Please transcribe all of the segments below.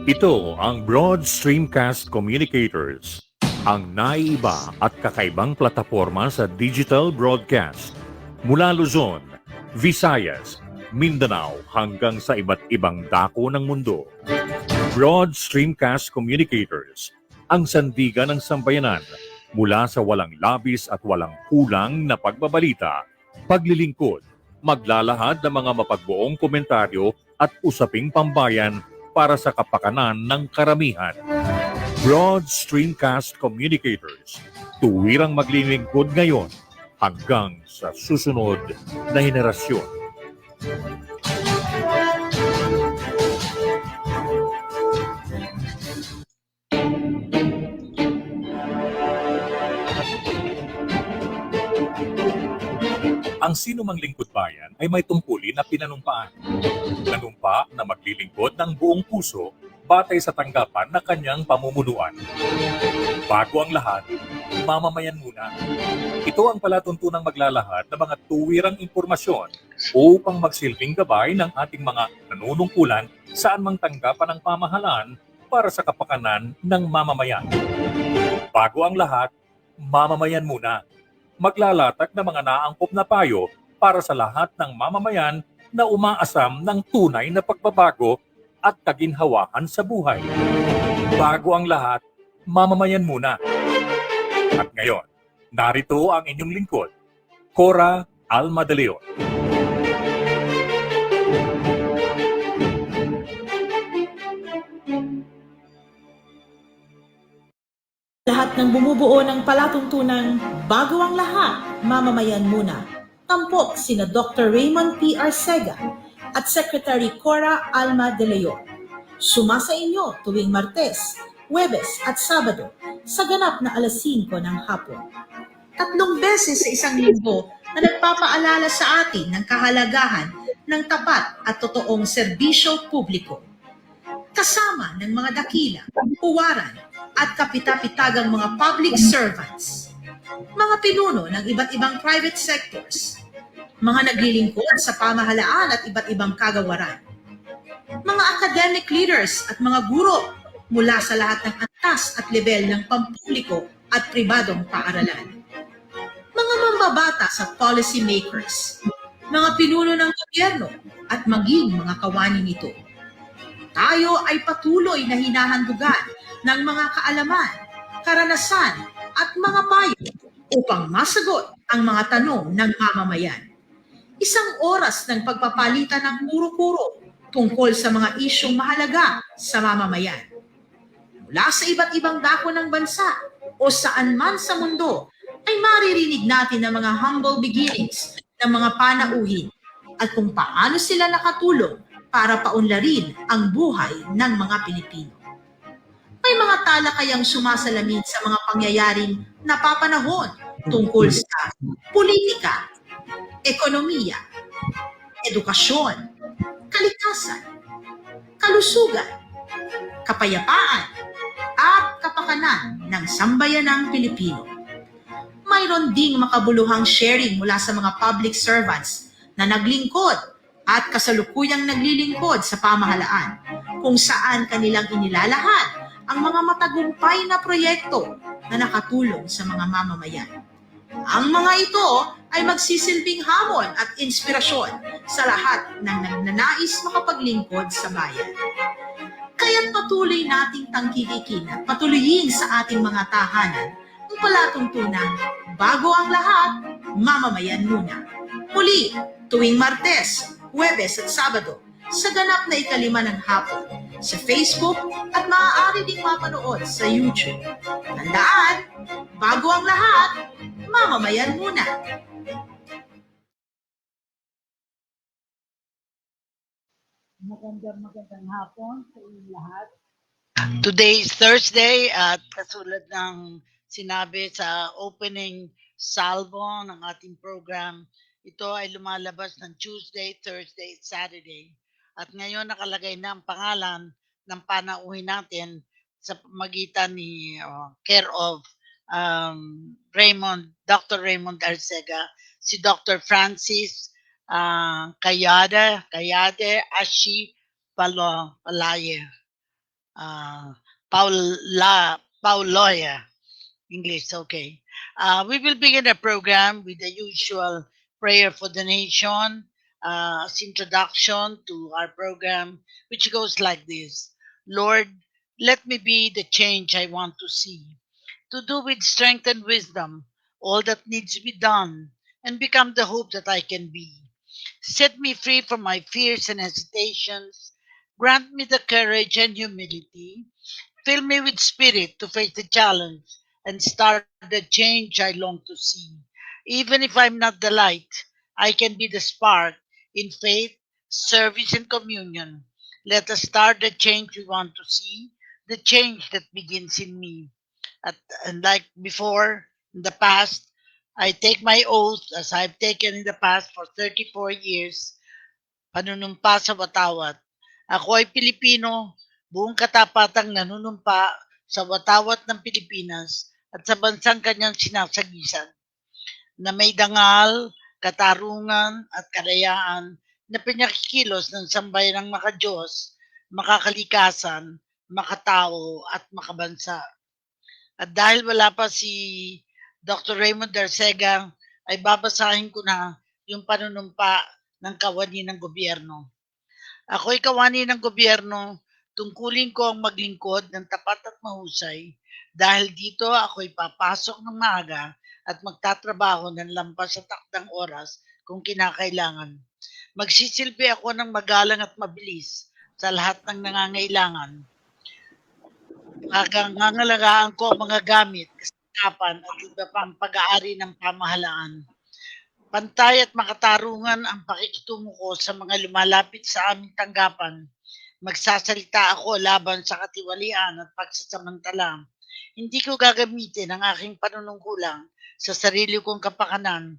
Ito ang Broad Stream Cast Communicators, ang naiiba at kakaibang plataforma sa digital broadcast. Mula Luzon, Visayas, Mindanao hanggang sa iba't ibang dako ng mundo. Broad Stream Cast Communicators, ang sandigan ng sambayanan mula sa walang labis at walang kulang na pagbabalita, paglilingkod, maglalahad ng mga mapagbuong komentaryo at usaping pambayan para sa kapakanan ng karamihan. Broad Stream Cast Communicators, tuwirang maglilingkod ngayon hanggang sa susunod na henerasyon. Ang sinumang lingkod bayan ay may tungkulin na pinanumpaan. Nanumpa na maglilingkod ng buong puso batay sa tanggapan na kanyang pamumunuan. Bago ang lahat, mamamayan muna. Ito ang palatuntunang maglalahad ng mga tuwirang impormasyon upang magsilbing gabay ng ating mga nanunungkulan saan mang tanggapan ng pamahalaan para sa kapakanan ng mamamayan. Bago ang lahat, mamamayan muna. Maglalatag ng mga naangkop na payo para sa lahat ng mamamayan na umaasam ng tunay na pagbabago at kaginhawahan sa buhay. Bago ang lahat, mamamayan muna. At ngayon, narito ang inyong lingkod, Cora Alma De Leon. Lahat ng bumubuo ng palatuntunang bago ang lahat, mamamayan muna. Tampok sina Dr.Reymund Arcega at Secretary Cora Alma De Leon. Sumasa inyo tuwing Martes, Huwebes at Sabado sa ganap na alas 5 ng hapon. 3 beses sa isang linggo na nagpapaalala sa atin ng kahalagahan ng tapat at totoong serbisyo publiko. Kasama ng mga dakila, puwaran, at kapitapitagang mga public servants, mga pinuno ng iba't ibang private sectors, mga naglilingkod sa pamahalaan at iba't ibang kagawaran, mga academic leaders at mga guro mula sa lahat ng antas at level ng pampubliko at pribadong paaralan, mga mambabatas at policy makers, mga pinuno ng gobyerno at maging mga kawani nito. Tayo ay patuloy na hinahandugan ng mga kaalaman, karanasan at mga payo upang masagot ang mga tanong ng mamamayan. Isang oras ng pagpapalitan ng kuro-kuro tungkol sa mga isyong mahalaga sa mamamayan. Mula sa iba't ibang dako ng bansa o saan man sa mundo ay maririnig natin ang mga humble beginnings ng mga panauhin at kung paano sila nakatulong para paunlarin ang buhay ng mga Pilipino. May mga talakayang sumasalamin sa mga pangyayaring napapanahon tungkol sa politika, ekonomiya, edukasyon, kalikasan, kalusugan, kapayapaan, at kapakanan ng sambayanang Pilipino. Mayroon ding makabuluhang sharing mula sa mga public servants na naglingkod at kasalukuyang naglilingkod sa pamahalaan kung saan kanilang inilalahad ang mga matagumpay na proyekto na nakatulong sa mga mamamayan. Ang mga ito ay magsisilbing hamon at inspirasyon sa lahat ng nagnanais makapaglingkod sa bayan. Kaya't patuloy nating tangkikikin at patuloyin sa ating mga tahanan ang palatuntunang bago ang lahat, mamamayan muna. Muli, tuwing Martes, Huwebes at Sabado sa ganap na 5 ng hapon sa Facebook at maaari ding mapanood sa YouTube. Tandaan, bago ang lahat, mamamayan muna. Magandang hapon sa inyong lahat. Today is Thursday at katulad ng sinabi sa opening salvo ng ating program, ito ay lumalabas ng Tuesday, Thursday, Saturday. At ngayon nakalagay na ang pangalan ng panauhin natin sa magitan ni care of Dr.Reymund Arcega, si Dr. Francis Kayade Ashi Palaye. Pauloya. English, okay. We will begin the program with the usual prayer for the nation, as introduction to our program, which goes like this: Lord, let me be the change I want to see, to do with strength and wisdom all that needs to be done, and become the hope that I can be. Set me free from my fears and hesitations. Grant me the courage and humility. Fill me with spirit to face the challenge and start the change I long to see. Even if I'm not the light, I can be the spark in faith, service, and communion. Let us start the change we want to see, the change that begins in me. At, and like before, in the past, I take my oath as I've taken in the past for 34 years, panunumpa sa watawat. Ako ay Pilipino, buong katapatang nanunumpa sa watawat ng Pilipinas at sa bansang kanyang sinasagisan, na may dangal, katarungan at kalayaan na pinakikilos ng sambayan ng makadiyos, makakalikasan, makatao at makabansa. At dahil wala pa si Dr. Reymund Arcega, ay babasahin ko na yung panunumpa ng kawani ng gobyerno. Ako'y kawani ng gobyerno, tungkulin ko ang maglingkod ng tapat at mahusay. Dahil dito ako'y papasok ng maaga at magtatrabaho ng lampas sa takdang oras kung kinakailangan. Magsisilbi ako ng magalang at mabilis sa lahat ng nangangailangan. Nangangalagaan ko ang mga gamit, kasakapan at iba pang pag-aari ng pamahalaan. Pantay at makatarungan ang pakikitungo ko sa mga lumalapit sa aming tanggapan. Magsasalita ako laban sa katiwalian at pagsasamantala. Hindi ko gagamitin ang aking panunungkulang sa sarili kong kapakanan.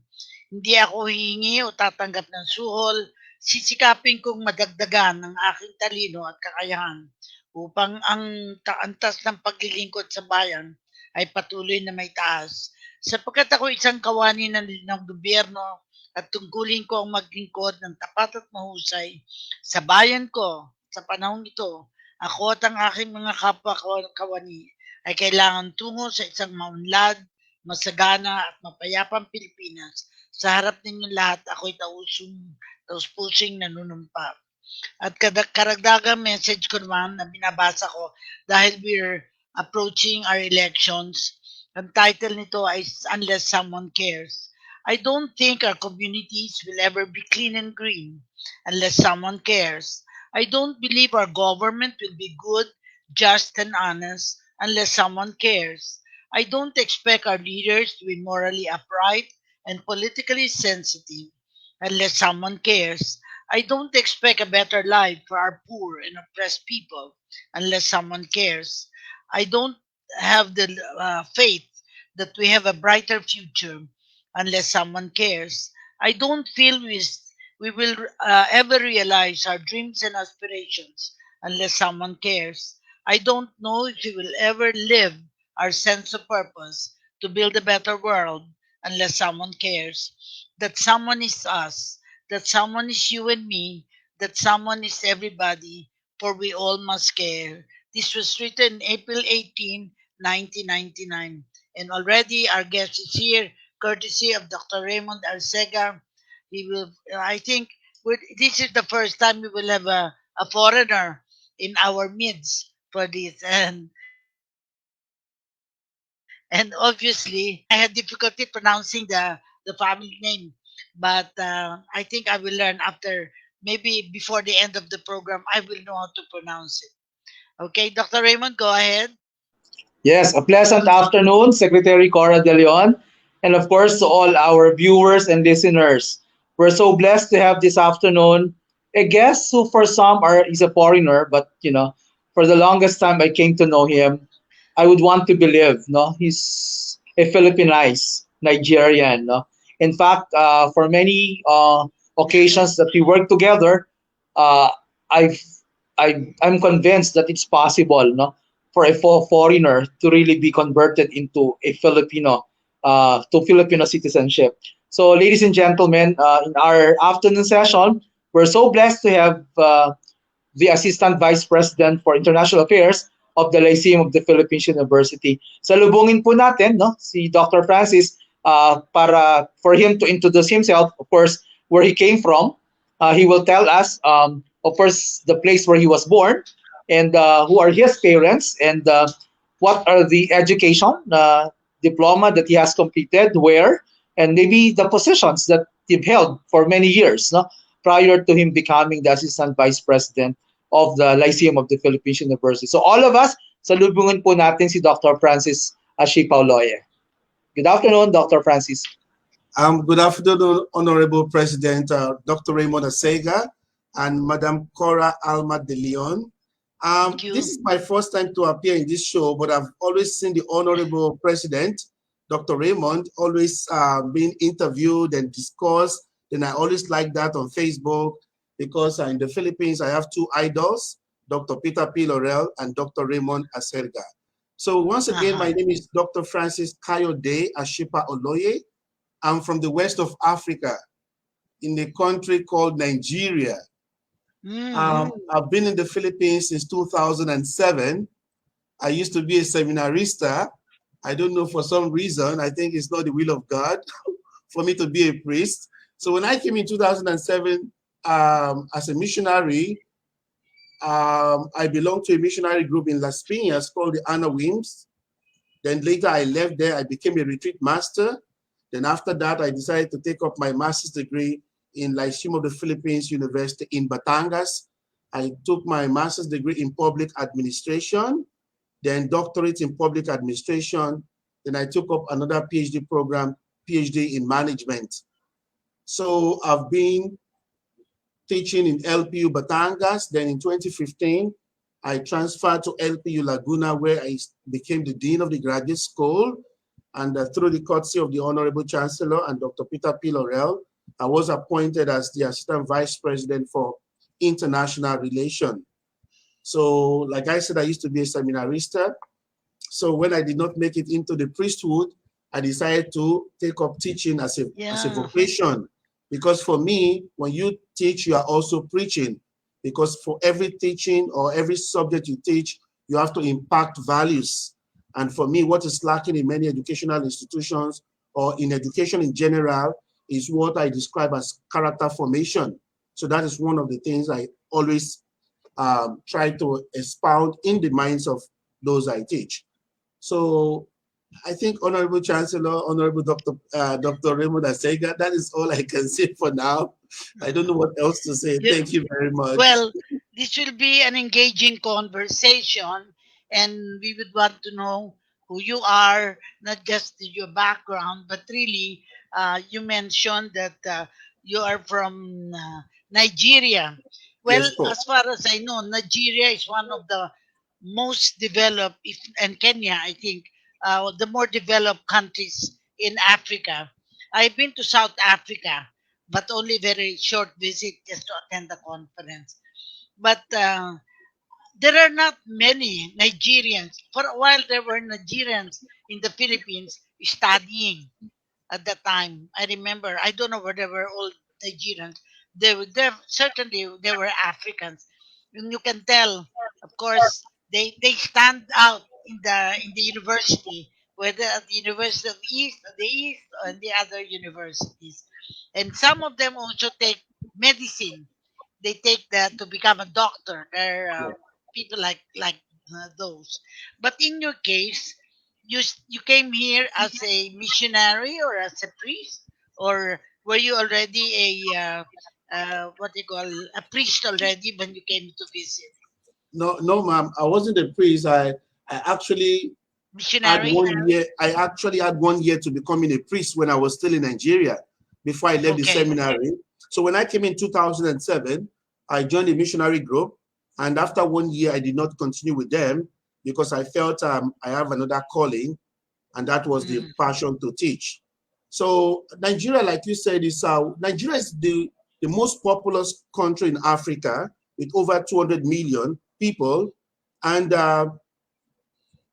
Hindi ako hihingi o tatanggap ng suhol. Sisikapin kong madagdagan ang aking talino at kakayahan upang ang taantas ng paglilingkod sa bayan ay patuloy na may taas. Sapagkat ako isang kawani ng gobyerno at tungkulin ko ang maglingkod ng tapat at mahusay sa bayan ko sa panahong ito, ako at ang aking mga kapwa kawani ay kailangan tungo sa isang maunlad, masagana at mapayapang Pilipinas. Sa harap ninyong lahat, ako'y taus-pusing nanunumpa. At karagdagang message ko naman na binabasa ko dahil we're approaching our elections. Ang title nito ay Unless Someone Cares. I don't think our communities will ever be clean and green unless someone cares. I don't believe our government will be good, just, and honest unless someone cares. I don't expect our leaders to be morally upright and politically sensitive unless someone cares. I don't expect a better life for our poor and oppressed people unless someone cares. I don't have the faith that we have a brighter future unless someone cares. I don't feel we will ever realize our dreams and aspirations unless someone cares. I don't know if we will ever live our sense of purpose to build a better world unless someone cares. That someone is us, that someone is you and me, that someone is everybody, for we all must care. This was written April 18, 1999. And already our guest is here, courtesy of Dr. Reymund Arcega. He will, I think, this is the first time we will have a foreigner in our midst for this. And obviously, I had difficulty pronouncing the family name, but I think I will learn after, maybe before the end of the program. I will know how to pronounce it. Okay, Dr. Reymund, go ahead. Yes, a pleasant afternoon, Secretary Cora De Leon, and of course to all our viewers and listeners. We're so blessed to have this afternoon a guest who for some are is a foreigner, but for the longest time I came to know him. I would want to believe, no, he's a Filipinized Nigerian, no. In fact, for many occasions that we work together, uh, I've I'm convinced that it's possible, no, for a foreigner to really be converted into a Filipino, to Filipino citizenship. So, ladies and gentlemen, in our afternoon session, we're so blessed to have the Assistant Vice President for International Affairs of the Lyceum of the Philippines University. Salubungin po natin no, si Dr. Francis para for him to introduce himself, of course, where he came from. He will tell us, of course, the place where he was born and who are his parents and what are the education diploma that he has completed, where, and maybe the positions that he've held for many years no, prior to him becoming the Assistant Vice President of the Lyceum of the Philippines University. So all of us, salubungin po natin si Dr. Francis Ashipauloye. Good afternoon, Dr. Francis. Good afternoon, Honorable President Dr.Reymund Arcega and Madam Cora Alma De Leon. This is my first time to appear in this show, but I've always seen the Honorable President, Dr. Reymund, always being interviewed and discussed. Then I always like that on Facebook because in the Philippines, I have two idols, Dr. Peter P. Laurel and Dr. Reymund Arcega. So once again, my name is Dr. Francis Kayode Ashipa Oloye. I'm from the west of Africa, in a country called Nigeria. I've been in the Philippines since 2007. I used to be a seminarista. I don't know, for some reason, I think it's not the will of God for me to be a priest. So when I came in 2007 as a missionary, I belonged to a missionary group in Las Piñas called the Anna Wims. Then later I left there, I became a retreat master. Then after that, I decided to take up my master's degree in Lyceum of the Philippines University in Batangas. I took my master's degree in public administration, then doctorate in public administration. Then I took up another PhD program, PhD in management. So I've been teaching in LPU Batangas. Then in 2015, I transferred to LPU Laguna, where I became the Dean of the Graduate School. And through the courtesy of the Honorable Chancellor and Dr. Peter P. Laurel, I was appointed as the Assistant Vice President for International Relations. So like I said, I used to be a seminarista. So when I did not make it into the priesthood, I decided to take up teaching as a vocation. Because for me, when you teach, you are also preaching. Because for every teaching or every subject you teach, you have to impact values. And for me, what is lacking in many educational institutions or in education in general is what I describe as character formation. So that is one of the things I always try to expound in the minds of those I teach. So I think Honorable Chancellor, Honorable Dr. Reymund Arcega, that is all I can say for now. I don't know what else to say. Thank you very much. Well, this will be an engaging conversation, and we would want to know who you are, not just your background, but really, you mentioned that you are from Nigeria. Well, Yes, po. as far as I know, Nigeria is one of the most developed, and Kenya, I think, the more developed countries in Africa. I've been to South Africa, but only very short visit just to attend the conference. But there are not many Nigerians. For a while, there were Nigerians in the Philippines studying at that time. I remember. I don't know whether they were all Nigerians. There certainly there were Africans, and you can tell. Of course, they stand out in the university, whether at the University of the East, and the other universities, and some of them also take medicine. They take that to become a doctor. They're people like those. But in your case, you came here as a missionary or as a priest, or were you already what they call a priest already when you came to visit? No, ma'am. I wasn't a priest. I actually had Missionary? 1 year. I actually had 1 year to becoming a priest when I was still in Nigeria before I left the Okay. seminary. So when I came in 2007, I joined a missionary group. And after 1 year, I did not continue with them because I felt I have another calling, and that was the passion to teach. So Nigeria, like you said, Nigeria is the most populous country in Africa with over 200 million people. And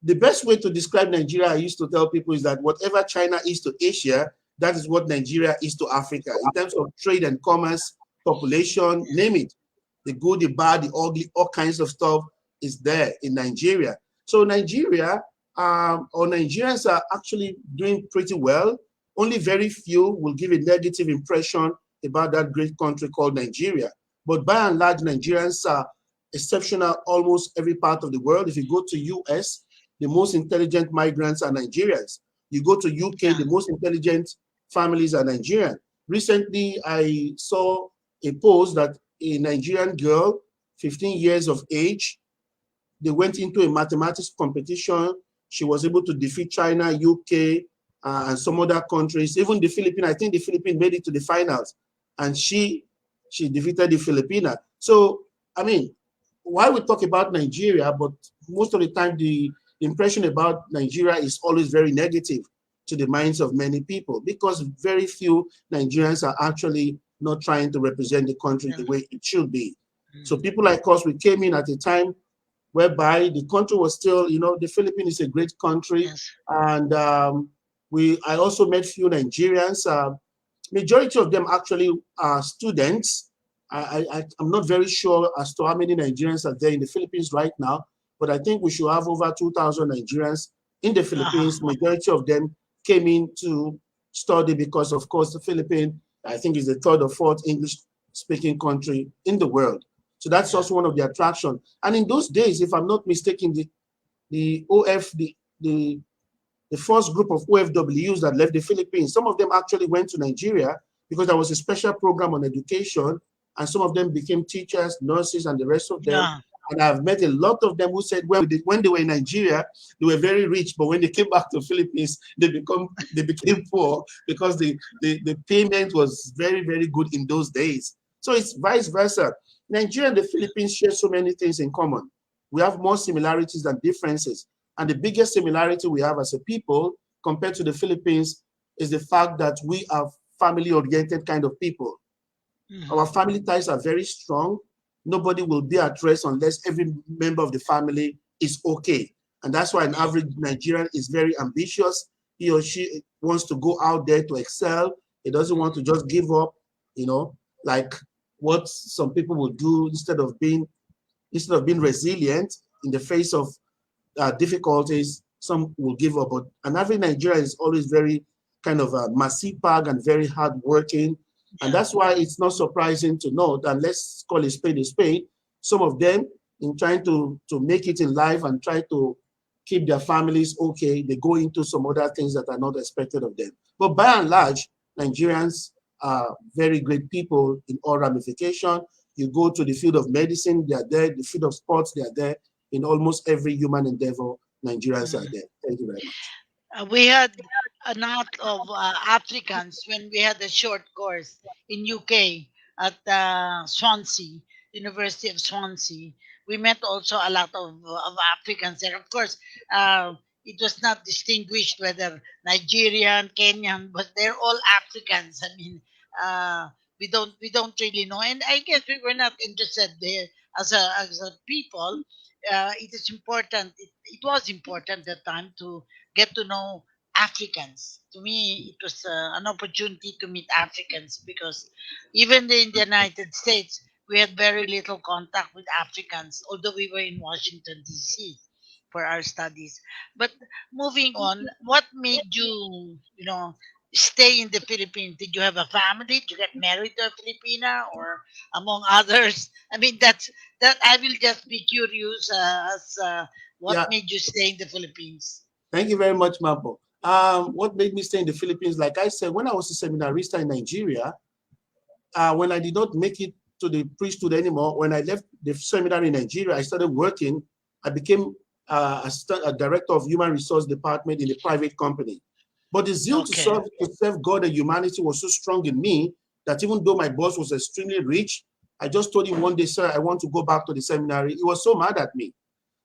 the best way to describe Nigeria, I used to tell people, is that whatever China is to Asia, that is what Nigeria is to Africa in terms of trade and commerce, population, name it. the good, the bad, the ugly, all kinds of stuff is there in Nigeria. So Nigeria, or Nigerians are actually doing pretty well. Only very few will give a negative impression about that great country called Nigeria. But by and large, Nigerians are exceptional almost every part of the world. If you go to US, the most intelligent migrants are Nigerians. You go to UK, the most intelligent families are Nigerian. Recently, I saw a post that a Nigerian girl, 15 years of age, they went into a mathematics competition. She was able to defeat China, UK, and some other countries. Even the Philippines, I think the Philippines made it to the finals, and she defeated the Filipina. So, I mean, why we talk about Nigeria, but most of the time the impression about Nigeria is always very negative to the minds of many people, because very few Nigerians are actually not trying to represent the country the way it should be. So people like us, we came in at a time whereby the country was still, the Philippines is a great country. And I also met few Nigerians. Majority of them actually are students. I'm not very sure as to how many Nigerians are there in the Philippines right now, but I think we should have over 2,000 Nigerians in the Philippines. Majority of them came in to study because, of course, the Philippines, I think, is the third or fourth English-speaking country in the world. So that's also one of the attractions. And in those days, if I'm not mistaken, the first group of OFWs that left the Philippines, some of them actually went to Nigeria because there was a special program on education, and some of them became teachers, nurses, and the rest of them. And I've met a lot of them who said when they were in Nigeria, they were very rich, but when they came back to the Philippines, they became poor because the payment was very, very good in those days. So it's vice versa. Nigeria and the Philippines share so many things in common. We have more similarities than differences. And the biggest similarity we have as a people compared to the Philippines is the fact that we are family-oriented kind of people. Our family ties are very strong. Nobody will be at rest unless every member of the family is okay. And that's why an average Nigerian is very ambitious. He or she wants to go out there to excel. He doesn't want to just give up, like what some people will do instead of being resilient in the face of difficulties. Some will give up, but an average Nigerian is always very kind of masipag and very hardworking. And that's why it's not surprising to note, and let's call a spade, some of them, in trying to make it in life and try to keep their families okay, they go into some other things that are not expected of them. But by and large, Nigerians are very great people in all ramifications. You go to the field of medicine, they are there. The field of sports, they are there. In almost every human endeavor, Nigerians are there. Thank you very much. We had a lot of Africans when we had a short course in UK at Swansea, University of Swansea. We met also a lot of Africans there. Of course, it was not distinguished whether Nigerian, Kenyan, but they're all Africans. I mean, we don't really know, and I guess we were not interested there as a people. It is important. It was important at the time to get to know Africans. To me, it was an opportunity to meet Africans because even in the United States, we had very little contact with Africans, although we were in Washington, D.C. for our studies. But moving on, what made you, stay in the Philippines? Did you have a family? Did you get married to a Filipina or among others? I mean, that I will just be curious as what made you stay in the Philippines? Thank you very much, Mampo. What made me stay in the Philippines? Like I said, when I was a seminarista in Nigeria, when I did not make it to the priesthood anymore, when I left the seminary in Nigeria, I started working. I became a director of human resource department in a private company. But the zeal to serve God and humanity was so strong in me that even though my boss was extremely rich, I just told him one day, sir, I want to go back to the seminary. He was so mad at me.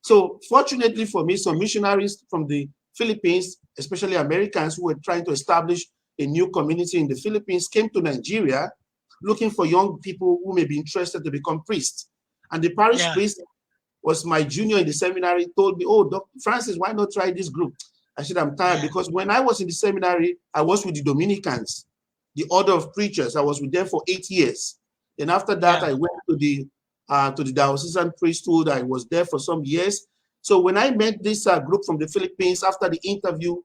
So fortunately for me, some missionaries from the Philippines, especially Americans who were trying to establish a new community in the Philippines, came to Nigeria looking for young people who may be interested to become priests. And the parish priest was my junior in the seminary, told me, oh, Dr. Francis, why not try this group? I said, I'm tired because when I was in the seminary, I was with the Dominicans, the order of preachers. I was with them for 8 years. Then after that, I went to the to the diocesan priesthood. I was there for some years. So when I met this group from the Philippines after the interview,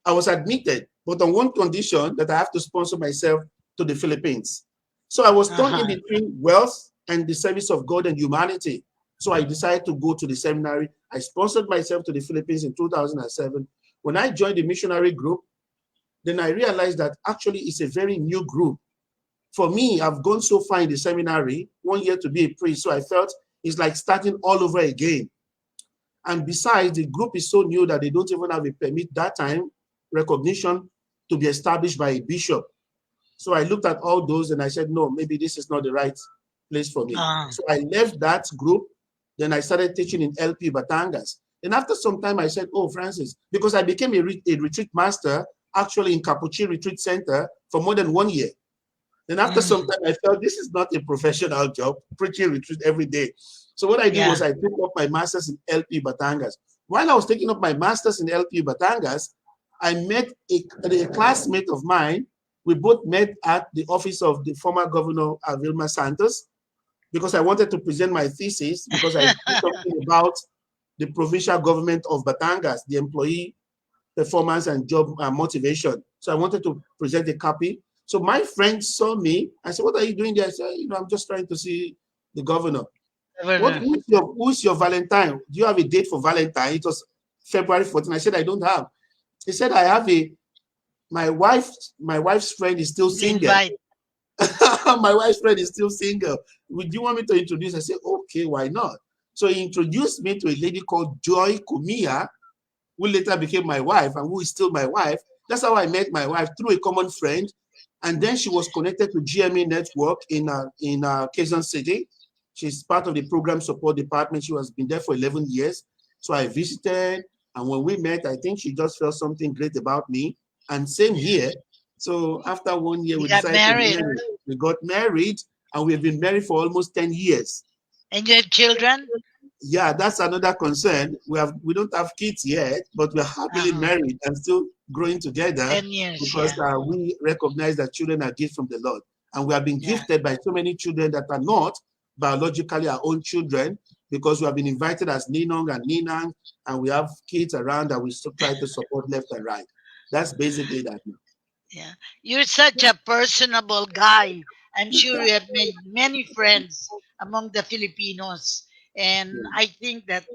I was admitted, but on one condition, that I have to sponsor myself to the Philippines. So I was torn in between wealth and the service of God and humanity. So I decided to go to the seminary. I sponsored myself to the Philippines in 2007. When I joined the missionary group, then I realized that actually it's a very new group. For me, I've gone so far in the seminary, 1 year to be a priest, so I felt it's like starting all over again. And besides, the group is so new that they don't even have a permit that time, recognition to be established by a bishop. So I looked at all those and I said, no, maybe this is not the right place for me. So I left that group. Then I started teaching in LP Batangas. And after some time, I said, oh, Francis, because I became a retreat master, actually in Capuchin Retreat Center for more than 1 year. Then after some time, I felt this is not a professional job, preaching retreat every day. So what I did was I took up my master's in LP Batangas. While I was taking up my master's in LP Batangas, I met a classmate of mine. We both met at the office of the former governor, Vilma Santos, because I wanted to present my thesis, because I did something about the provincial government of Batangas, the employee performance and job motivation. So I wanted to present a copy. So my friend saw me. I said, what are you doing there? I said, I'm just trying to see the governor. Who's your Valentine? Do you have a date for Valentine? It was February 14th. I said, I don't have. He said, I have my wife's friend is still single. My wife's friend is still single. Would you want me to introduce? I said, okay, why not? So he introduced me to a lady called Joy Kumia, who later became my wife and who is still my wife. That's how I met my wife, through a common friend. And then she was connected to GMA Network in Quezon City. She's part of the program support department. She has been there for 11 years. So I visited, and when we met, I think she just felt something great about me. And same here. So after 1 year, we decided to be married. We got married, and we've been married for almost 10 years. And you have children? Yeah, that's another concern. We don't have kids yet, but we're happily married and still growing together. 10 years, because we recognize that children are gifts from the Lord. And we have been gifted by so many children that are not biologically our own children, because we have been invited as Ninong and Ninang, and we have kids around that we still try to support left and right. That's basically that. Yeah, you're such a personable guy. I'm sure you have made many friends among the Filipinos, and I think that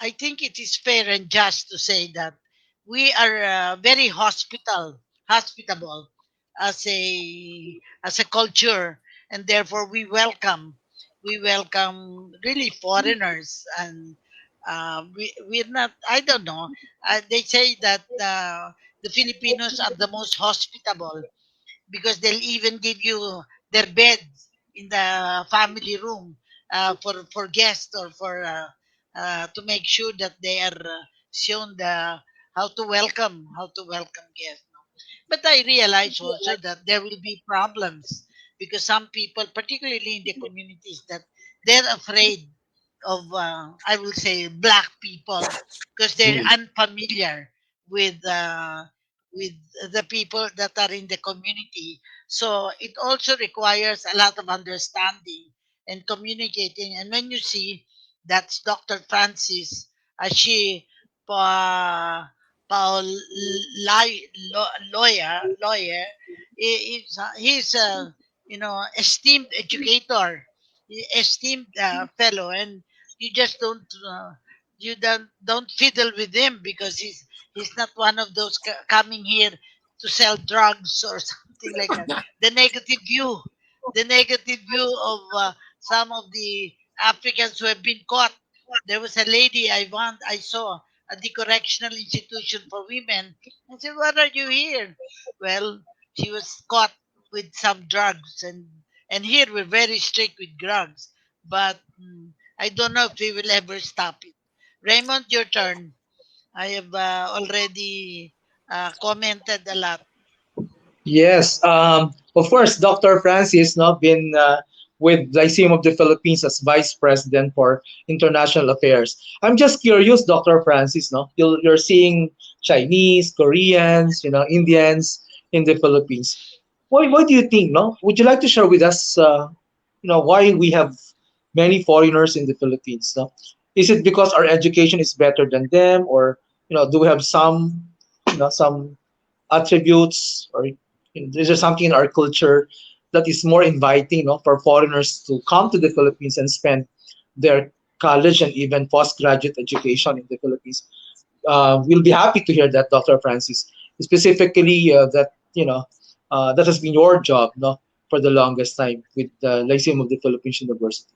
I think it is fair and just to say that we are very hospitable as a culture, and therefore we welcome really foreigners, and we're not. I don't know. They say that the Filipinos are the most hospitable because they'll even give you their bed in the family room for guests, or for to make sure that they are shown the how to welcome guests. No? But I realize also that there will be problems because some people, particularly in the communities, that they're afraid of I will say black people because they're unfamiliar with uh, with the people that are in the community. So it also requires a lot of understanding and communicating. And when you see that's Dr. Francis, she pa Paul lawyer, he's a esteemed educator, esteemed fellow, and you just don't fiddle with him because he's not one of those coming here to sell drugs or something like that. The negative view of some of the Africans who have been caught. There was a lady I saw at the correctional institution for women. I said, "What are you here?" Well, she was caught with some drugs, and here we're very strict with drugs, but I don't know if we will ever stop it. Raymond, your turn. I have already commented a lot. Yes, of course, Dr. Francis not been with Lyceum of the Philippines as Vice President for International Affairs. I'm just curious, Dr. Francis, no, you're seeing Chinese, Koreans, Indians in the Philippines. What do you think, no? Would you like to share with us why we have many foreigners in the Philippines. No? Is it because our education is better than them, or do we have some attributes, or is there something in our culture that is more inviting, for foreigners to come to the Philippines and spend their college and even postgraduate education in the Philippines? We'll be happy to hear that, Dr. Francis, specifically that has been your job, no, for the longest time with the Lyceum of the Philippines University.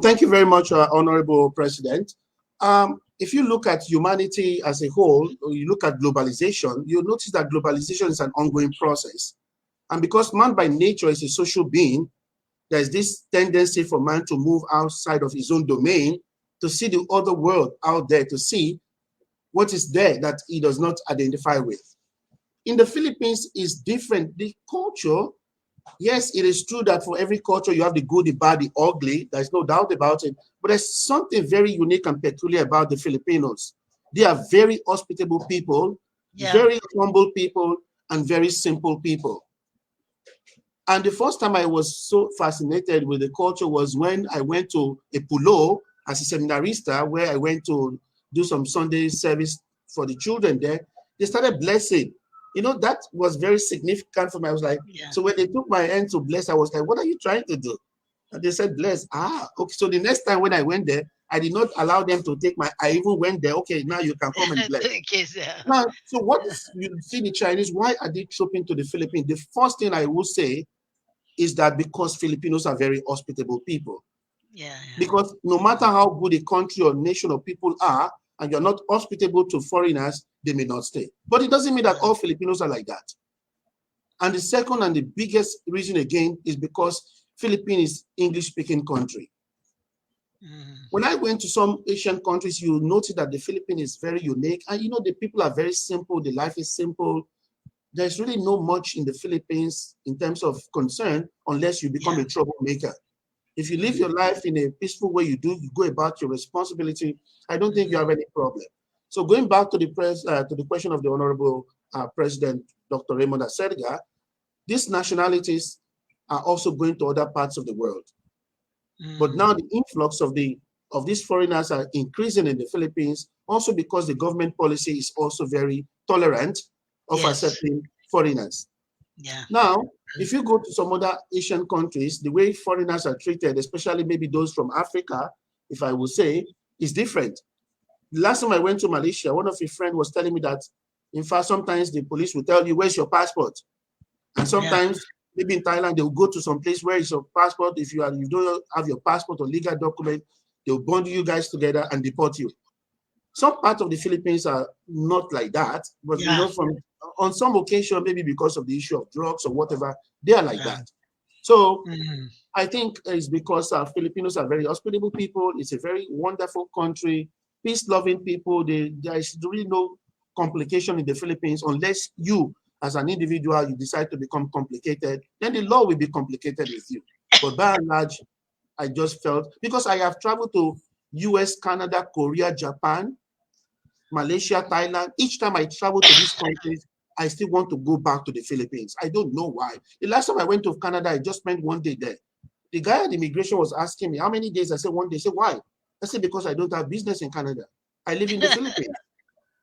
Thank you very much, Honorable President. If you look at humanity as a whole, or you look at globalization, you'll notice that globalization is an ongoing process. And because man by nature is a social being, there's this tendency for man to move outside of his own domain, to see the other world out there, to see what is there that he does not identify with. In the Philippines, is different. The culture, yes, it is true that for every culture you have the good, the bad, the ugly. There's no doubt about it. But there's something very unique and peculiar about the Filipinos. They are very hospitable people, very humble people, and very simple people. And the first time I was so fascinated with the culture was when I went to Epulo as a seminarista, where I went to do some Sunday service for the children there. They started blessing. That was very significant for me. I was like, so when they took my hand to bless, I was like, what are you trying to do? And they said, bless. Okay. So the next time when I went there, I did not allow them to take I even went there. Okay, now you can come and bless. Now, so what you see the Chinese, why are they trooping to the Philippines? The first thing I will say is that because Filipinos are very hospitable people. Because no matter how good a country or nation or people are, and you're not hospitable to foreigners, they may not stay. But it doesn't mean that all Filipinos are like that. And the second and the biggest reason again is because Philippines is English-speaking country. When I went to some Asian countries, you notice that the Philippines is very unique. And the people are very simple. The life is simple. There's really no much in the Philippines in terms of concern unless you become a troublemaker. If you live your life in a peaceful way, you go about your responsibility, I don't think you have any problem. So going back to the question of the Honorable President, Dr.Reymund Arcega, these nationalities are also going to other parts of the world. But now the influx of these foreigners are increasing in the Philippines, also because the government policy is also very tolerant of accepting foreigners. Now, if you go to some other Asian countries, the way foreigners are treated, especially maybe those from Africa, if I would say, is different. The last time I went to Malaysia, one of your friends was telling me that, in fact, sometimes the police will tell you, where's your passport? And sometimes, maybe in Thailand, they will go to some place, where is your passport? If you don't have your passport or legal document, they will bundle you guys together and deport you. Some parts of the Philippines are not like that, but on some occasion, maybe because of the issue of drugs or whatever, they are like that. So I think it's because Filipinos are very hospitable people. It's a very wonderful country, peace-loving people. There is really no complication in the Philippines unless you, as an individual, you decide to become complicated. Then the law will be complicated with you. But by and large, I just felt, because I have traveled to US, Canada, Korea, Japan, Malaysia, Thailand. Each time I travel to these countries, I still want to go back to the Philippines. I don't know why. The last time I went to Canada, I just spent 1 day there. The guy at immigration was asking me, how many days? I said 1 day. He said, why? I said, because I don't have business in Canada. I live in the Philippines.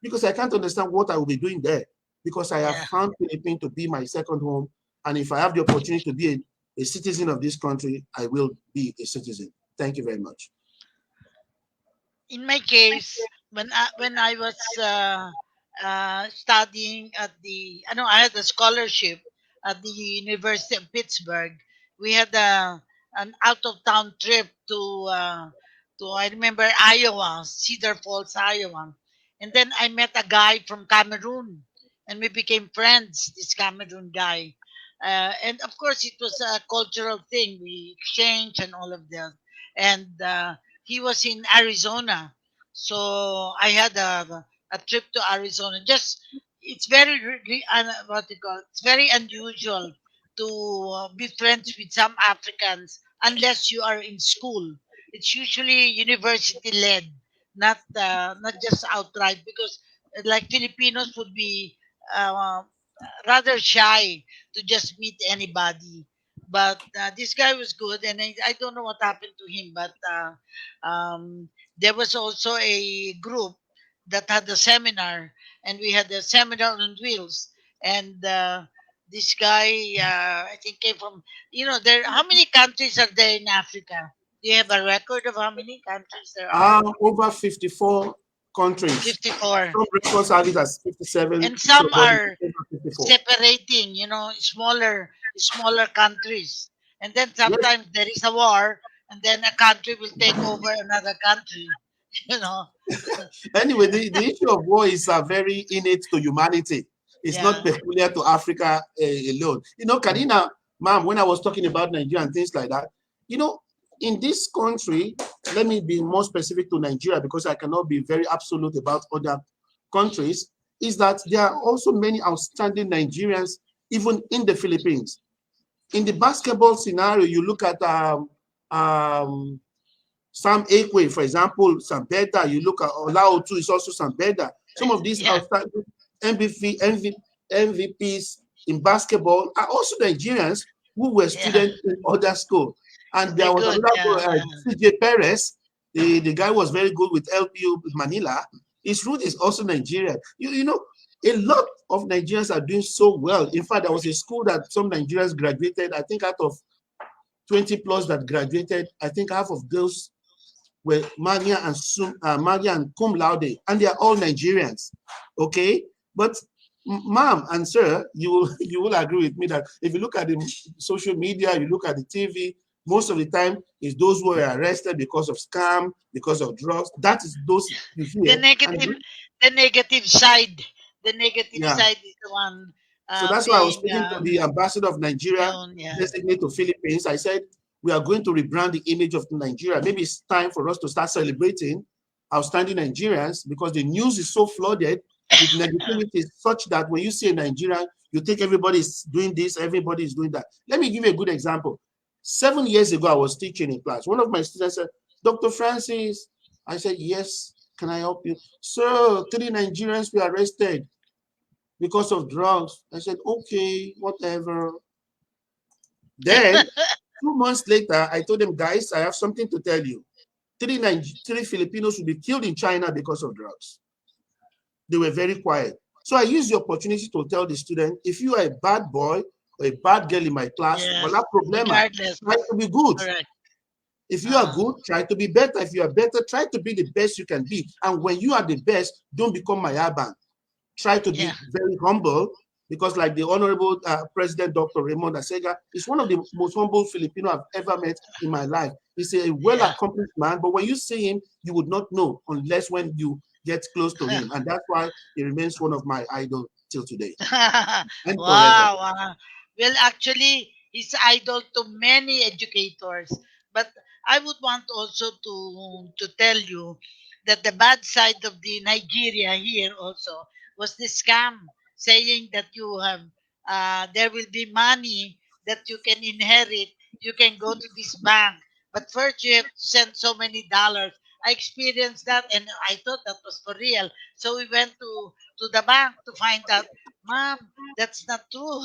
Because I can't understand what I will be doing there. Because I have found Philippines to be my second home. And if I have the opportunity to be a citizen of this country, I will be a citizen. Thank you very much. In my case, when I was studying at I had a scholarship at the University of Pittsburgh. We had an out of town trip to I remember Iowa, Cedar Falls, Iowa, and then I met a guy from Cameroon, and we became friends. This Cameroon guy. And of course, it was a cultural thing. We exchanged and all of that. And he was in Arizona, so I had a trip to Arizona. Just it's very what you call it's very unusual to be friends with some Africans unless you are in school. It's usually university led, not just outright because like Filipinos would be rather shy to just meet anybody. But this guy was good, and I don't know what happened to him. But there was also a group that had a seminar, and we had a seminar on wheels. And this guy, I think, came from, there. How many countries are there in Africa? Do you have a record of how many countries there are? Over 54 countries. 54. Some records have it as 57, And so some but it's are over 54. separating, smaller countries. And then Yes. sometimes there is a war, and then a country will take over another country. You know, Anyway, the issue of war is very innate to humanity. It's not yeah, peculiar to Africa alone. Karina, ma'am, when I was talking about Nigeria and things like that, in this country, let me be more specific to Nigeria because I cannot be very absolute about other countries, is that there are also many outstanding Nigerians, even in the Philippines. In the basketball scenario, you look at Sam Ekwe, for example, Sambeda. You look at Olao too, is also Sambeda. Some of these yeah, outstanding MVPs in basketball are also Nigerians who were yeah. students in other school. And there They're was good. Yeah, another yeah, CJ Perez. The guy was very good with LPU Manila. His root is also Nigerian. You know, a lot of Nigerians are doing so well. In fact, there was a school that some Nigerians graduated. I think out of 20 plus that graduated, I think half of those were Magia and cum laude, and they are all Nigerians. Okay, but ma'am and sir, you will agree with me that if you look at the social media, you look at the TV, most of the time is those who are arrested because of scam, because of drugs. That is those you the hear, and negative, the negative side, the negative yeah. side is the one So that's why I was being speaking to the ambassador of Nigeria, shown. Yeah, designate to Philippines. I said, we are going to rebrand the image of Nigeria. Maybe it's time for us to start celebrating outstanding Nigerians because the news is so flooded with negativity such that when you see a Nigerian, you think everybody's doing this, everybody is doing that. Let me give you a good example. 7 years ago, I was teaching in class. One of my students said, Dr. Francis, I said, yes, can I help you? Sir, 3 Nigerians were arrested because of drugs. I said, okay, whatever. Then 2 months later, I told them, guys, I have something to tell you. 3 Filipinos will be killed in China because of drugs. They were very quiet. So I used the opportunity to tell the student, if you are a bad boy or a bad girl in my class, yes. wala problema. Regardless, Try to be good. correct. If you are good, try to be better. If you are better, try to be the best you can be. And when you are the best, don't become mayaban. Try to be very humble, because like the Honorable President Dr. Reymund Arcega is one of the most humble Filipino I've ever met in my life. He's a well-accomplished man, but when you see him, you would not know unless when you get close to him. And that's why he remains one of my idols till today and forever. Wow, wow. Well, actually, he's idol to many educators. But I would want also to tell you that the bad side of the Nigeria here also was the scam, saying that you have there will be money that you can inherit. You can go to this bank, but first you have to send so many dollars. I experienced that, and I thought that was for real. So we went to the bank to find out, Mom, that's not true,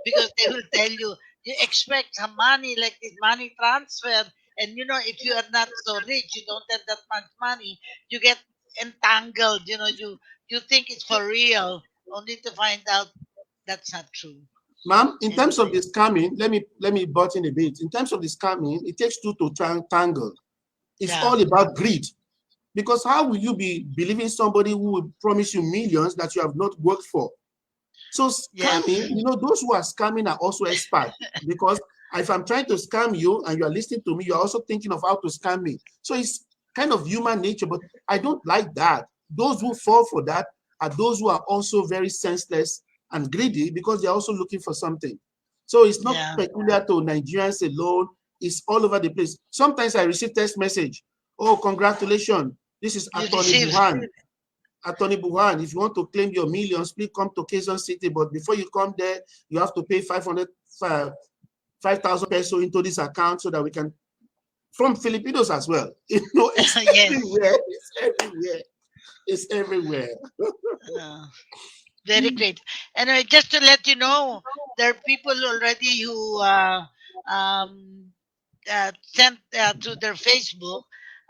because they will tell you you expect some money like this money transfer, and if you are not so rich, you don't have that much money, you get entangled. You think it's for real, only to find out that's not true. Ma'am, in terms of Anyway, the scamming, let me butt in a bit. In terms of the scamming, it takes two to tangle. It's yeah, all about greed. Because how will you be believing somebody who will promise you millions that you have not worked for? So yes, scamming, those who are scamming are also experts, because if I'm trying to scam you and you are listening to me, you're also thinking of how to scam me. So it's kind of human nature, but I don't like that. Those who fall for that are those who are also very senseless and greedy, because they're also looking for something. So it's not yeah. peculiar to Nigerians alone. It's all over the place. Sometimes I receive text message, oh, congratulations, this is You Attorney receive. Buhan. Attorney Buhan, if you want to claim your millions, please come to Quezon City. But before you come there, you have to pay 5,000 peso into this account so that we can, from Filipinos as well. It's Yes. everywhere. It's everywhere. It's everywhere. Uh, Very great. Anyway, just to let you know, there are people already who um, sent to their Facebook.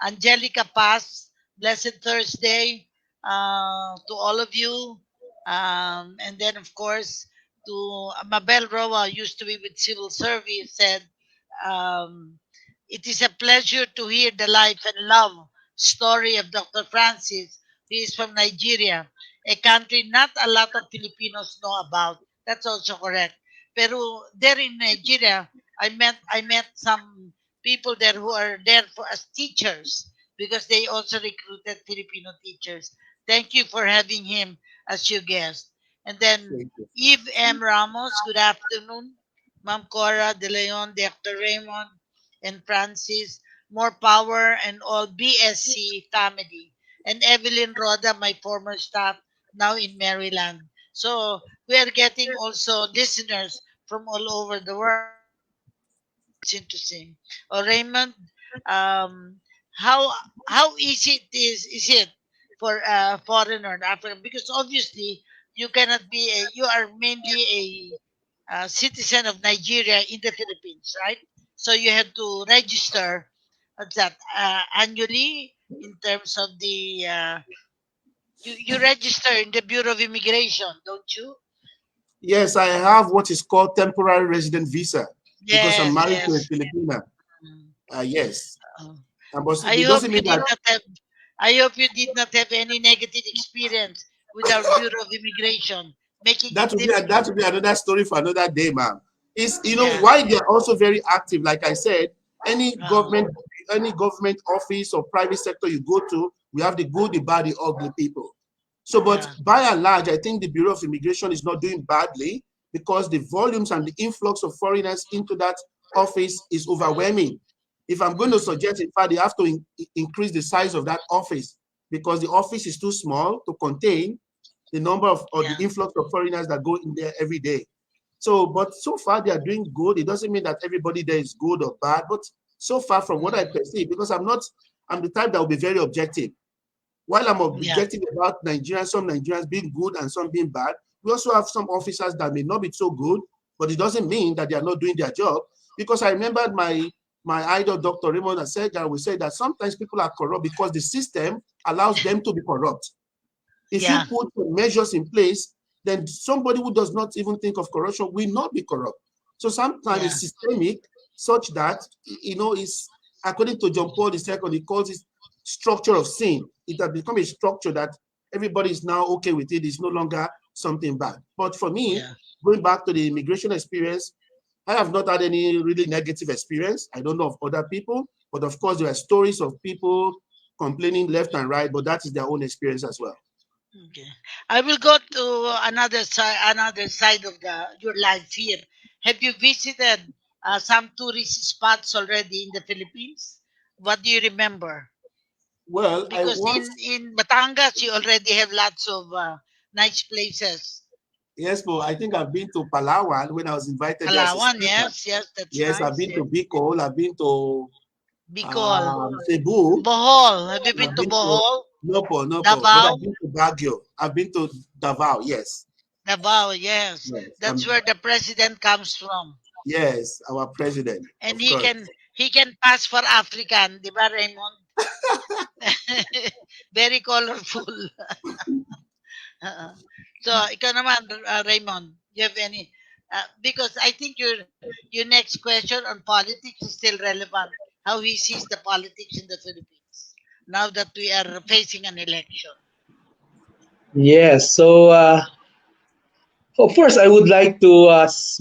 Angelica Paz, Blessed Thursday to all of you. And then, of course, to Mabel Roa, used to be with Civil Service, said, um, it is a pleasure to hear the life and love story of Dr. Francis. He is from Nigeria, a country not a lot of Filipinos know about. That's also correct. Pero there in Nigeria, I met some people there who are there for as teachers because they also recruited Filipino teachers. Thank you for having him as your guest. And then Thank you. Eve M. Ramos, good afternoon. Ma'am Cora De Leon, Dr. Raymond, and Francis, more power and all BSC family. And Evelyn Roda, my former staff, now in Maryland. So we are getting also listeners from all over the world. It's interesting. Oh, Raymond, um, how how easy is it for a foreigner in Africa? Because obviously you cannot be you are mainly a citizen of Nigeria in the Philippines, right? So you have to register that annually in terms of the you register in the Bureau of Immigration, don't you? Yes, I have what is called temporary resident visa because I'm Yes, married to a yes. Filipina. Mm. Yes, Uh, but I it hope doesn't you mean did that. not have. I hope you did not have any negative experience with our Bureau of Immigration, making it That difficult. will be another story for another day, ma'am. Is Yeah. why they're also very active. Like I said, any Uh, government, any government office or private sector you go to, we have the good, the bad, the ugly people. So, but yeah. by and large, I think the Bureau of Immigration is not doing badly because the volumes and the influx of foreigners into that office is overwhelming. If I'm going to Mm, suggest, in fact, they have to increase the size of that office because the office is too small to contain the number of or the yeah. influx of foreigners that go in there every day. So, but so far they are doing good. It doesn't mean that everybody there is good or bad, but so far from what I Mm, perceive, because I'm the type that will be very objective. While I'm yeah. objective about Nigerians, some Nigerians being good and some being bad, we also have some officers that may not be so good, but it doesn't mean that they are not doing their job. Because I remembered my idol, Dr.Reymund Arcega, we said that sometimes people are corrupt because the system allows them to be corrupt. If you Yeah. put measures in place, then somebody who does not even think of corruption will not be corrupt. So sometimes Yeah. it's systemic, such that it's according to John Paul II, he calls it structure of sin. It has become a structure that everybody is now okay with it. It's no longer something bad. But for me, Yeah. going back to the immigration experience, I have not had any really negative experience. I don't know of other people, but of course there are stories of people complaining left and right, but that is their own experience as well. Okay. I will go to another side of the your life here. Have you visited some tourist spots already in the Philippines? What do you remember? Well, I Because once, in Batangas you already have lots of nice places. yes, but I think I've been to Palawan when I was invited there as a Palawan, speaker. yes, yes, that's Yes, I've nice. been Yeah. to Bicol, I've been to Bicol, Cebu, Bohol. Have you been I've to been to Bohol? Nopo, but I've Davao, been to Baguio, I've been to Davao, yes. Davao, yes. Yes, That's where the president comes from, yes, our president, and of he course. can he can pass for African, di ba, Raymond? Very colorful. So, ikaw naman, Raymond, you have any? Because I think your next question on politics is still relevant. How he sees the politics in the Philippines now that we are facing an election. Yes. So, of course, I would like to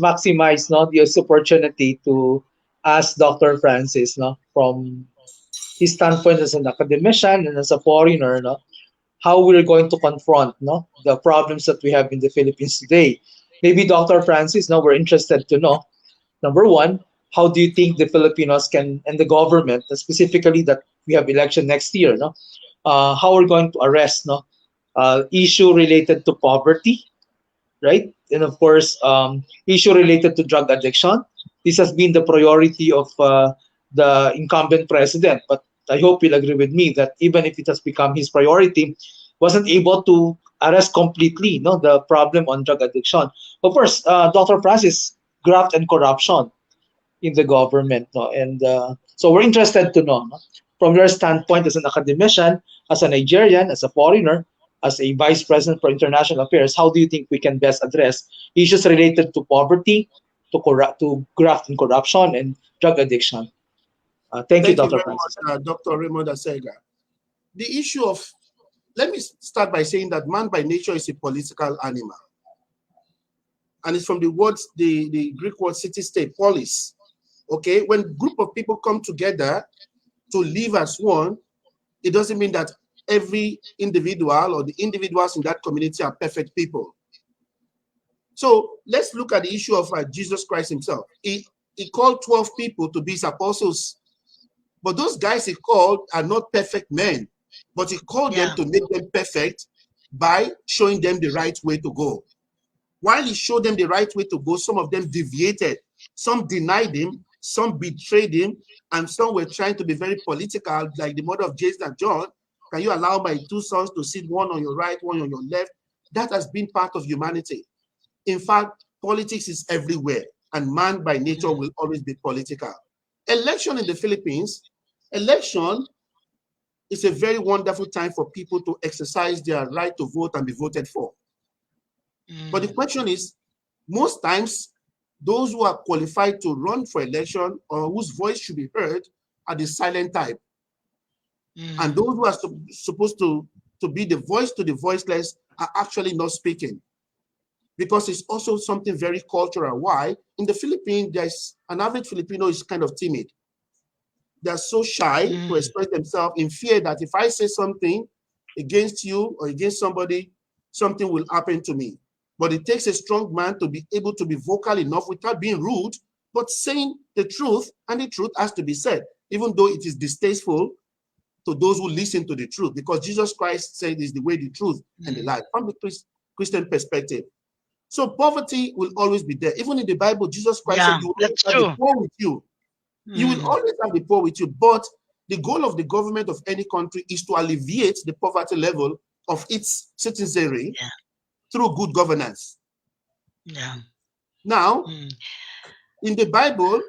maximize this opportunity to ask Dr. Francis, from his standpoint as an academician and as a foreigner, how we're going to confront the problems that we have in the Philippines today. Maybe Dr. Francis, now we're interested to know, number one, how do you think the Filipinos can and the government, specifically that we have election next year, how we're going to arrest issue related to poverty, right? And of course, issue related to drug addiction. This has been the priority of the incumbent president. But I hope you'll agree with me that even if it has become his priority, wasn't able to arrest completely, no, the problem on drug addiction. Of course, Dr. Francis, graft and corruption in the government, no, and so we're interested to know, no, from your standpoint as an academician, as a Nigerian, as a foreigner, as a vice president for international affairs, how do you think we can best address issues related to poverty, to graft and corruption, and drug addiction? Thank you, Thank you Dr. very Francis. much, Dr.Reymund Arcega. The issue of, let me start by saying that man by nature is a political animal. And it's from the words, the Greek word city-state, polis. Okay, when a group of people come together to live as one, it doesn't mean that every individual or the individuals in that community are perfect people. So let's look at the issue of Jesus Christ himself. He called 12 people to be his apostles. But those guys he called are not perfect men, but he called them to make them perfect by showing them the right way to go. While he showed them the right way to go, some of them deviated. Some denied him, some betrayed him, and some were trying to be very political, like the mother of James and John. Can you allow my two sons to sit one on your right, one on your left? That has been part of humanity. In fact, politics is everywhere, and man by nature will always be political. Election in the Philippines, election is a very wonderful time for people to exercise their right to vote and be voted for. But the question is, most times, those who are qualified to run for election or whose voice should be heard are the silent type. And those who are supposed to be the voice to the voiceless are actually not speaking. Because it's also something very cultural. Why? In the Philippines, there's an average Filipino is kind of timid. They're so shy to express themselves in fear that if I say something against you or against somebody, something will happen to me. But it takes a strong man to be able to be vocal enough without being rude, but saying the truth, and the truth has to be said, even though it is distasteful to those who listen to the truth, because Jesus Christ said is the way, the truth, and the life, from the Christian perspective. So poverty will always be there. Even in the Bible, Jesus Christ said, you will always have the poor with you. You will always have the poor with you. But the goal of the government of any country is to alleviate the poverty level of its citizenry through good governance. Now, in the Bible,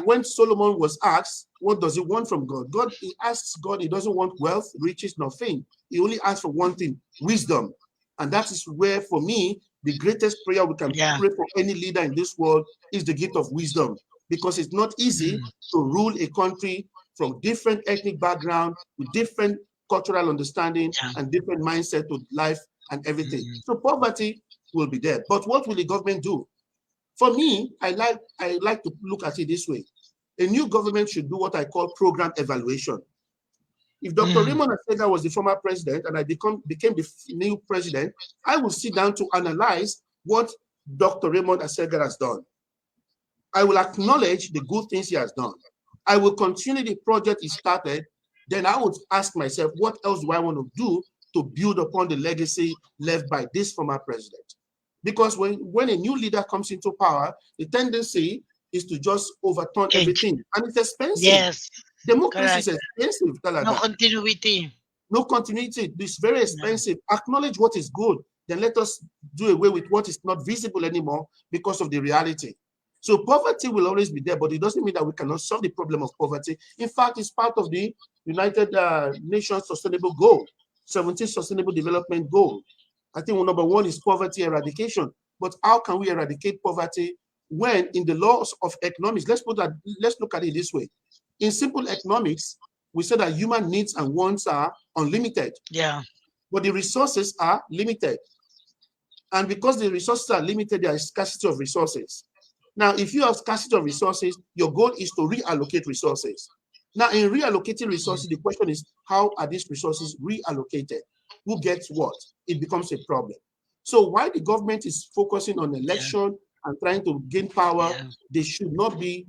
when Solomon was asked, what does he want from God? He asks God, he doesn't want wealth, riches, nor fame. He only asks for one thing, wisdom. And that is where, for me, the greatest prayer we can pray for any leader in this world is the gift of wisdom. Because it's not easy to rule a country from different ethnic background, with different cultural understanding and different mindset to life and everything. So poverty will be there. But what will the government do? For me, I like to look at it this way. A new government should do what I call program evaluation. If Dr. Reymund Arcega was the former president and I became the new president, I will sit down to analyze what Dr. Reymund Arcega has done. I will acknowledge the good things he has done. I will continue the project he started. Then I would ask myself, what else do I want to do to build upon the legacy left by this former president? Because when a new leader comes into power, the tendency is to just overturn everything. And it's expensive. Yes. Democracy is expensive. No continuity. No continuity. It's very expensive. Acknowledge what is good. Then let us do away with what is not visible anymore because of the reality. So poverty will always be there, but it doesn't mean that we cannot solve the problem of poverty. In fact, it's part of the United Nations Sustainable Goal, 17 Sustainable Development Goal. I think number one is poverty eradication. But how can we eradicate poverty when in the laws of economics, let's look at it this way. In simple economics, we say that human needs and wants are unlimited. But the resources are limited. And because the resources are limited, there is scarcity of resources. Now, if you have scarcity of resources, your goal is to reallocate resources. Now, in reallocating resources, the question is, how are these resources reallocated? Who gets what? It becomes a problem. So while the government is focusing on election and trying to gain power, they should be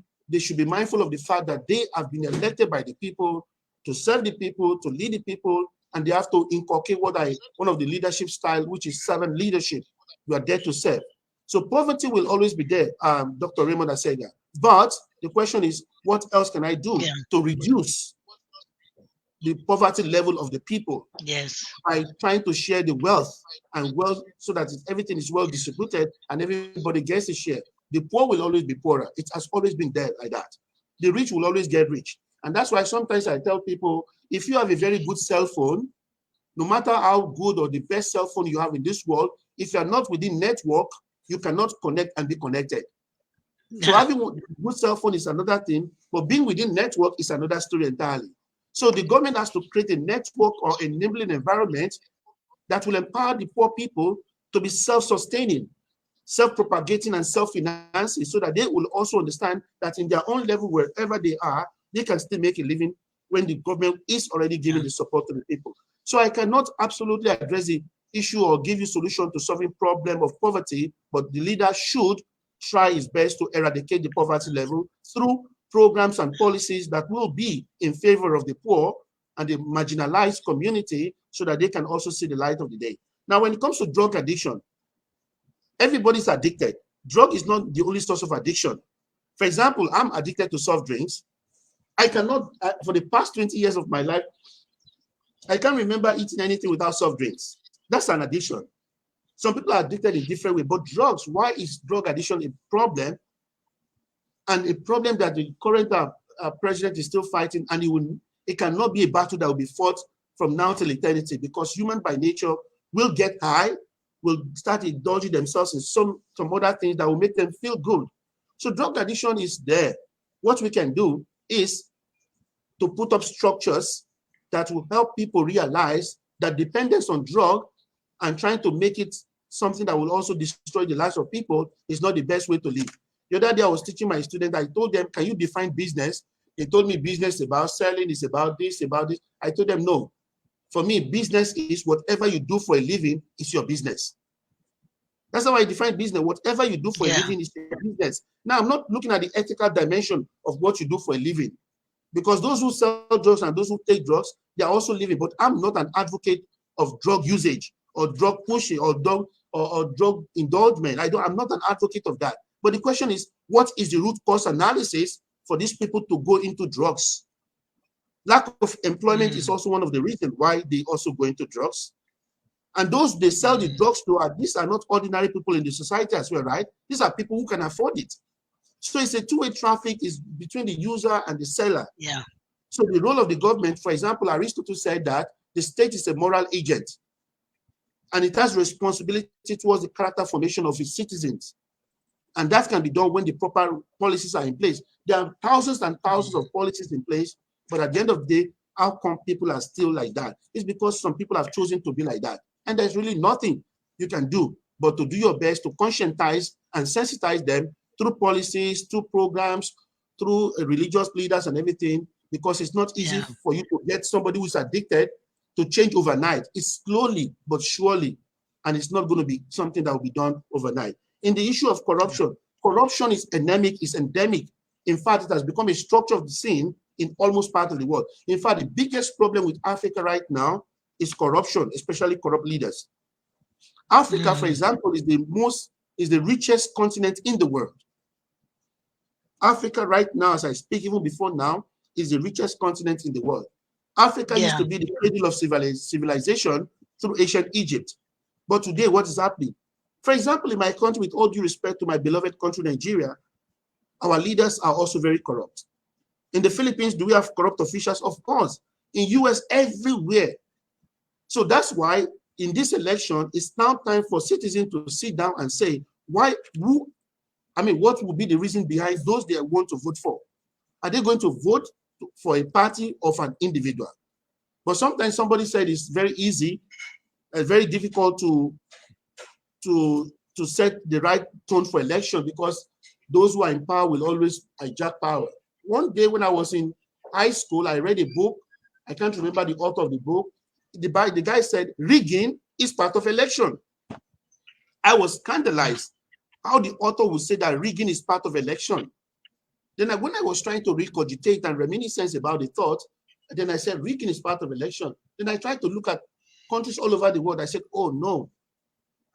mindful of the fact that they have been elected by the people to serve the people, to lead the people, and they have to inculcate one of the leadership style, which is servant leadership. You are there to serve. So poverty will always be there, Dr. Reymund Arcega. But the question is, what else can I do to reduce the poverty level of the people Yes. by trying to share the wealth so that everything is well distributed and everybody gets a share. The poor will always be poorer. It has always been there like that. The rich will always get rich. And that's why sometimes I tell people, if you have a very good cell phone, no matter how good or the best cell phone you have in this world, if you're not within network, you cannot connect and be connected. So having a good cell phone is another thing, but being within network is another story entirely. So the government has to create a network or enabling environment that will empower the poor people to be self-sustaining, self-propagating and self-financing, so that they will also understand that in their own level, wherever they are, they can still make a living when the government is already giving the support to the people. So I cannot absolutely address the issue or give you solution to solving problem of poverty, but the leader should try his best to eradicate the poverty level through programs and policies that will be in favor of the poor and the marginalized community so that they can also see the light of the day. Now, when it comes to drug addiction, everybody's addicted. Drug is not the only source of addiction. For example, I'm addicted to soft drinks. I cannot, for the past 20 years of my life, I can't remember eating anything without soft drinks. That's an addiction. Some people are addicted in different ways, but drugs, why is drug addiction a problem? And a problem that the current president is still fighting, and it cannot be a battle that will be fought from now till eternity, because human by nature will get high, will start indulging themselves in some other things that will make them feel good. So drug addiction is there. What we can do is to put up structures that will help people realize that dependence on drug and trying to make it something that will also destroy the lives of people is not the best way to live. The other day I was teaching my students, I told them, can you define business? They told me business is about selling, it's about this, about this. I told them, no. For me, business is whatever you do for a living is your business. That's how I define business. Whatever you do for a living is your business. Now, I'm not looking at the ethical dimension of what you do for a living, because those who sell drugs and those who take drugs, they are also living. But I'm not an advocate of drug usage or drug pushing or drug indulgence. I'm not an advocate of that. But the question is, what is the root cause analysis for these people to go into drugs? Lack of employment is also one of the reasons why they also go into drugs. And those they sell the drugs to, these are not ordinary people in the society as well, right? These are people who can afford it. So it's a two-way traffic is between the user and the seller. Yeah. So the role of the government, for example, Aristotle said that the state is a moral agent, and it has responsibility towards the character formation of its citizens. And that can be done when the proper policies are in place. There are thousands and thousands of policies in place, but at the end of the day, how come people are still like that? It's because some people have chosen to be like that. And there's really nothing you can do but to do your best to conscientize and sensitize them through policies, through programs, through religious leaders and everything, because it's not easy for you to get somebody who's addicted to change overnight. It's slowly but surely, and it's not going to be something that will be done overnight. In the issue of corruption, corruption is endemic. In fact, it has become a structure of the scene in almost part of the world. In fact, the biggest problem with Africa right now is corruption, especially corrupt leaders. Africa, for example, is the richest continent in the world. Africa right now, as I speak, even before now, is the richest continent in the world. Africa used to be the cradle of civilization through ancient Egypt. But today, what is happening? For example, in my country, with all due respect to my beloved country, Nigeria, our leaders are also very corrupt. In the Philippines, do we have corrupt officials? Of course. In US, everywhere. So that's why in this election, it's now time for citizens to sit down and say, what will be the reason behind those they want to vote for? Are they going to vote for a party of an individual? But sometimes somebody said it's very easy and very difficult to set the right tone for election, because those who are in power will always hijack power. One day when I was in high school, I read a book. I can't remember the author of the book. The guy said, rigging is part of election. I was scandalized how the author would say that rigging is part of election. Then when I was trying to recogitate and reminiscence about the thought, then I said, rigging is part of election. Then I tried to look at countries all over the world. I said, oh no,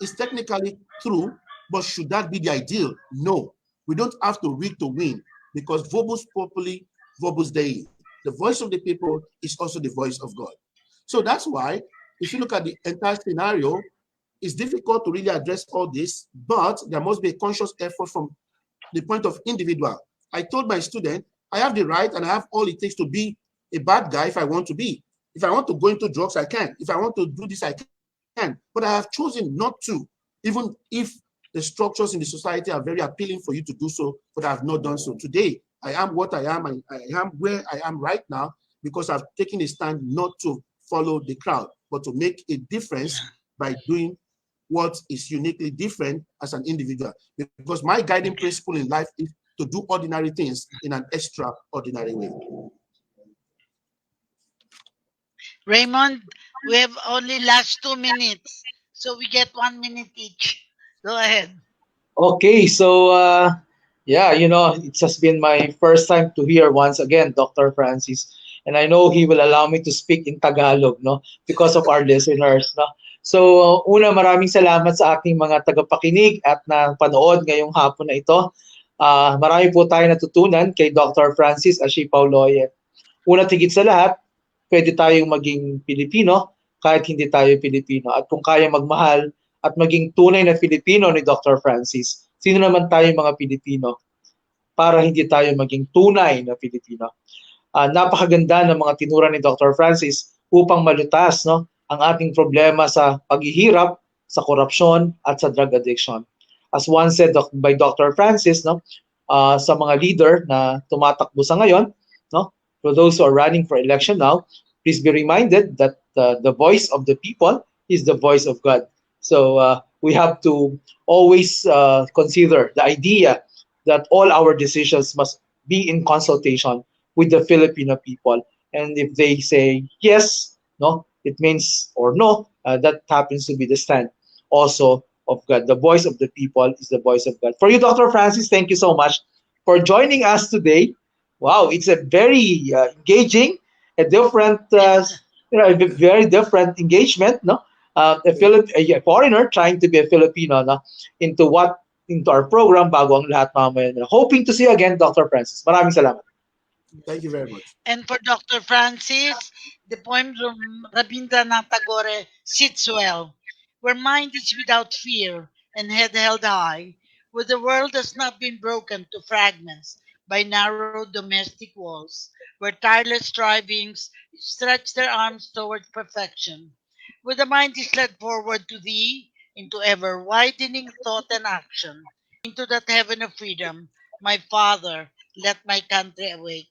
it's technically true, but should that be the ideal? No, we don't have to rig to win, because vobis populi, vobis dei. the voice of the people is also the voice of God. So that's why, if you look at the entire scenario, it's difficult to really address all this, but there must be a conscious effort from the point of individual. I told my student, I have the right and I have all it takes to be a bad guy if I want to be. If I want to go into drugs, I can. If I want to do this, I can. But I have chosen not to, even if the structures in the society are very appealing for you to do so, but I have not done so. Today, I am what I am. I am where I am right now because I've taken a stand not to follow the crowd, but to make a difference by doing what is uniquely different as an individual. Because my guiding principle in life is to do ordinary things in an extraordinary way. Raymond, we have only last 2 minutes, so we get 1 minute each. Go ahead. Okay, so yeah, it has been my first time to hear once again Dr. Francis, and I know he will allow me to speak in Tagalog, no, because of our listeners, no. So, una, maraming salamat sa ating mga tagapakinig at napanood ngayong hapon na ito. Marami po tayo natutunan kay Dr. Francis Ashi Pauloye. Una, tigit sa lahat, pwede tayong maging Pilipino kahit hindi tayo Pilipino. At kung kaya magmahal at maging tunay na Pilipino ni Dr. Francis, sino naman tayo mga Pilipino para hindi tayo maging tunay na Pilipino? Napakaganda ng mga tinura ni Dr. Francis upang malutas, no, ang ating problema sa paghihirap, sa korupsyon at sa drug addiction. As once said by Dr. Francis, no, sa mga leader na tumatakbo sa ngayon, no, for those who are running for election now, please be reminded that the voice of the people is the voice of God. So we have to always consider the idea that all our decisions must be in consultation with the Filipino people. And if they say yes, no, it means, or no, that happens to be the stand also of God. The voice of the people is the voice of God. For you, Dr. Francis, thank you so much for joining us today. Wow, it's a very engaging, a different, a very different engagement, no? A foreigner trying to be a Filipino, no? Into our program, Bago ang Lahat Mamamayan. Hoping to see you again, Dr. Francis. Maraming salamat. Thank you very much. And for Dr. Francis, the poem from Rabindranath Tagore sits well. Where mind is without fear and head held high, where the world has not been broken to fragments by narrow domestic walls, where tireless strivings stretch their arms towards perfection, where the mind is led forward to thee into ever widening thought and action, into that heaven of freedom, my Father, let my country awake.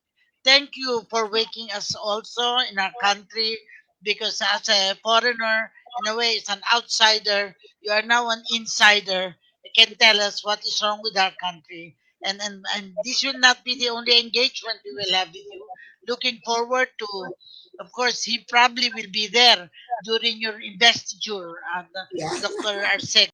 Thank you for waking us also in our country because as a foreigner, in a way, as an outsider, you are now an insider. You can tell us what is wrong with our country. And this will not be the only engagement we will have with you. Looking forward to, of course, he probably will be there during your investiture, Yeah. Dr. Arcega.